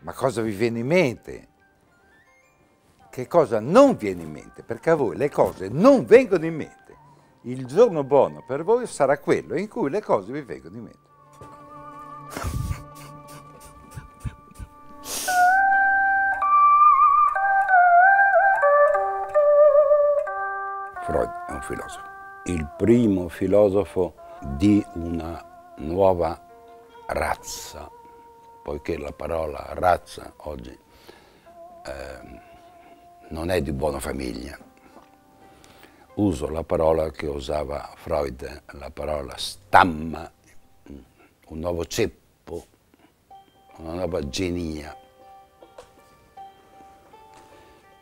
Ma cosa vi viene in mente? Che cosa non viene in mente? Perché a voi le cose non vengono in mente. Il giorno buono per voi sarà quello in cui le cose vi vengono in mente. Freud è un filosofo. Il primo filosofo di una nuova razza, poiché la parola razza oggi non è di buona famiglia. Uso la parola che usava Freud, la parola stamma, un nuovo ceppo, una nuova genia.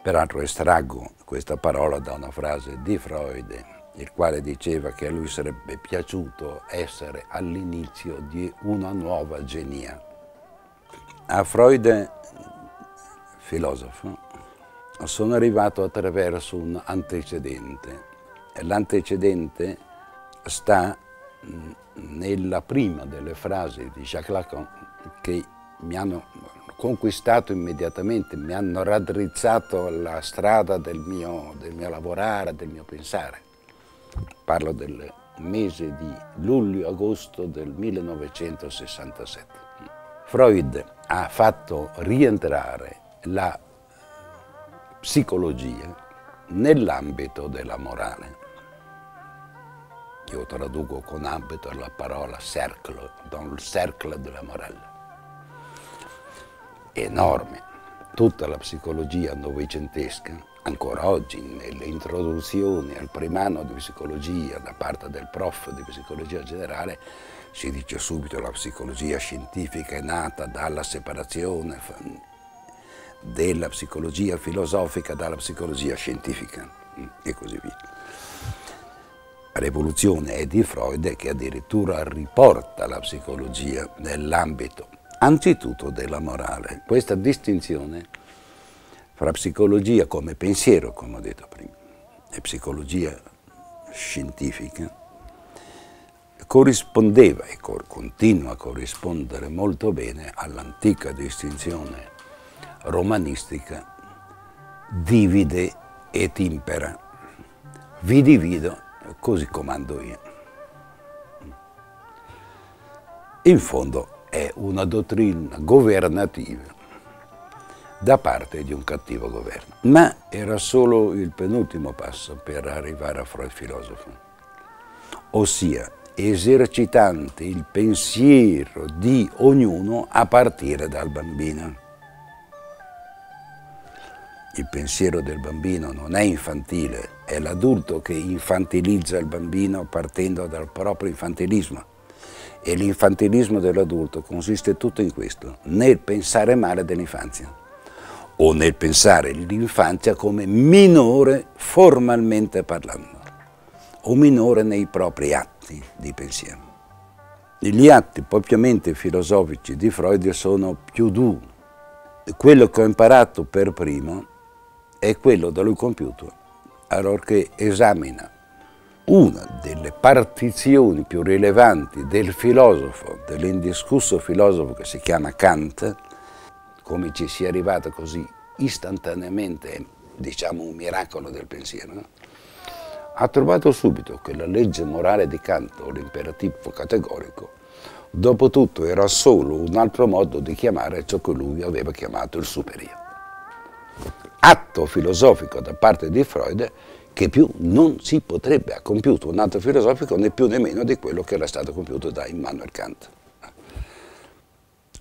Peraltro estraggo questa parola da una frase di Freud, il quale diceva che a lui sarebbe piaciuto essere all'inizio di una nuova genia. A Freud, filosofo, sono arrivato attraverso un antecedente. L'antecedente sta nella prima delle frasi di Jacques Lacan che mi hanno conquistato immediatamente, mi hanno raddrizzato la strada del mio lavorare, del mio pensare. Parlo del mese di luglio-agosto del 1967. Freud ha fatto rientrare la psicologia nell'ambito della morale. Io traduco con ambito la parola cercle, dans le cercle de la morale. Enorme. Tutta la psicologia novecentesca, ancora oggi nelle introduzioni al primo anno di psicologia da parte del prof di psicologia generale, si dice subito che la psicologia scientifica è nata dalla separazione della psicologia filosofica dalla psicologia scientifica e così via. La rivoluzione è di Freud che addirittura riporta la psicologia nell'ambito anzitutto della morale. Questa distinzione fra psicologia come pensiero, come ho detto prima, e psicologia scientifica corrispondeva e continua a corrispondere molto bene all'antica distinzione romanistica divide et impera. Vi divido, così comando io. In fondo è una dottrina governativa da parte di un cattivo governo. Ma era solo il penultimo passo per arrivare a Freud filosofo, ossia esercitante il pensiero di ognuno a partire dal bambino. Il pensiero del bambino non è infantile, è l'adulto che infantilizza il bambino partendo dal proprio infantilismo. E l'infantilismo dell'adulto consiste tutto in questo, nel pensare male dell'infanzia o nel pensare l'infanzia come minore formalmente parlando o minore nei propri atti di pensiero. Gli atti propriamente filosofici di Freud sono più duri. Quello che ho imparato per primo è quello da lui compiuto, allorché esamina una delle partizioni più rilevanti del filosofo, dell'indiscusso filosofo che si chiama Kant. Come ci sia arrivato così istantaneamente è, diciamo, un miracolo del pensiero, no? Ha trovato subito che la legge morale di Kant, o l'imperativo categorico, dopo tutto era solo un altro modo di chiamare ciò che lui aveva chiamato il superio. Atto filosofico da parte di Freud che più non si potrebbe ha compiuto un atto filosofico né più né meno di quello che era stato compiuto da Immanuel Kant.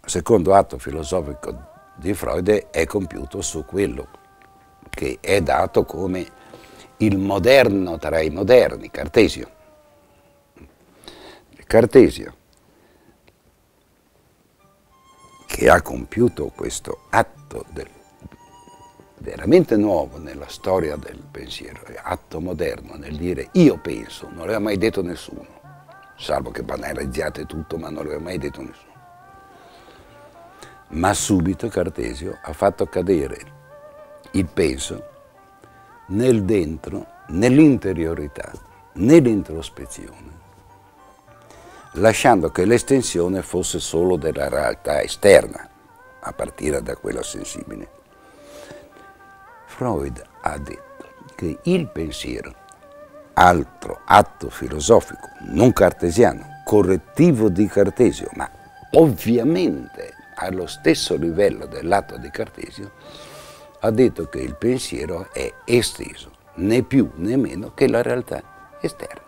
Il secondo atto filosofico di Freud è compiuto su quello che è dato come il moderno tra i moderni, Cartesio. Cartesio, che ha compiuto questo atto veramente nuovo nella storia del pensiero, atto moderno nel dire io penso, non l'aveva mai detto nessuno, salvo che banalizziate tutto, ma non l'aveva mai detto nessuno. Ma subito Cartesio ha fatto cadere il penso nel dentro, nell'interiorità, nell'introspezione, lasciando che l'estensione fosse solo della realtà esterna, a partire da quello sensibile. Freud ha detto che il pensiero, altro atto filosofico non cartesiano, correttivo di Cartesio, ma ovviamente allo stesso livello dell'atto di Cartesio, ha detto che il pensiero è esteso, né più né meno che la realtà esterna.